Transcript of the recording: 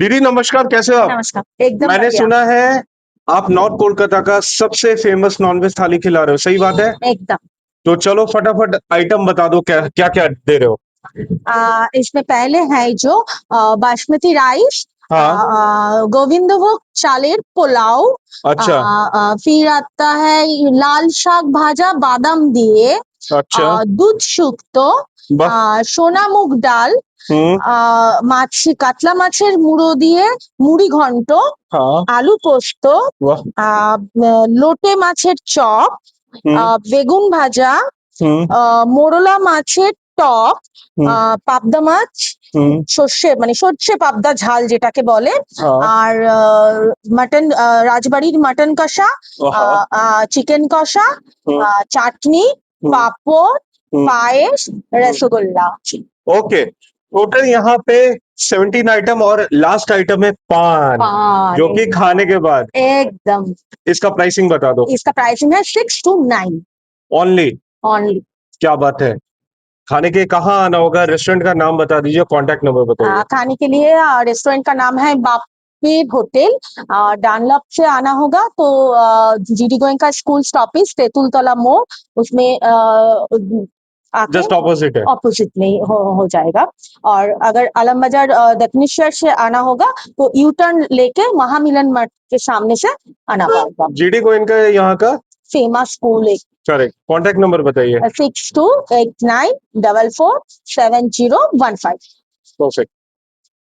दीदी नमस्कार, कैसे हो आप? नमस्कार। एकदम मैंने बढ़िया। सुना है आप नॉर्थ कोलकाता का सबसे फेमस नॉनवेज थाली खिला रहे हो, सही बात है? एकदम। तो चलो फटाफट आइटम बता दो, क्या क्या क्या दे रहे हो? इसमें पहले है जो बासमती राइस, हाँ। गोविंदभोग चालेर पुलाव, अच्छा। फिर आता है लाल শাক ভাজা বাদাম দিয়ে, अच्छा। দুধ শুক্তো, বাহ। সোনা মুগ ডাল, হুম। মাছ কাতলা মাছের মুড়ো দিয়ে মুড়ি ঘন্ট, हाँ। আলু পোস্ত, वाह। লোটে মাছের চপ, হুম। বেগুন ভাজা, হুম। মোরলা মাছের টক, হুম। পাবদা মাছ, হুম। সর্ষে পাবদা ঝাল যেটাকে বলে, हाँ। আর মাটন, রাজবাড়ির মাটন কষা, आहा। চিকেন কষা, হুম। চাটনি, হুম। পাঁপড়, হুম। পায়েস, রসগোল্লা। ओके, टोटल यहाँ पे 17 आइटम और लास्ट आइटम है पान, पान जो कि खाने के बाद। एकदम। इसका प्राइसिंग बता दो। इसका प्राइसिंग है 6 to 9 ओनली। ओनली। क्या बात है। खाने के कहाँ आना होगा, रेस्टोरेंट का नाम बता दीजिए, कॉन्टैक्ट नंबर बताइए। खाने के लिए रेस्टोरेंट का नाम है बापी होटल, डानलप से आना होगा तो जीडी गोयनका स्कूल स्टॉपेज तेतुलतला मोड़, उसमें आके जस्ट ऑपोजिट है। ऑपोजिट में हो जाएगा। और अगर आलम बाजार दक्षिणेश्वर से आना होगा तो यू टर्न लेके महामिलन मठ के सामने से आना पड़ेगा। जीडी गोयनका यहाँ का फेमस स्कूल एक। करेक्ट, कॉन्टैक्ट नंबर बताइए। 6289447015। परफेक्ट।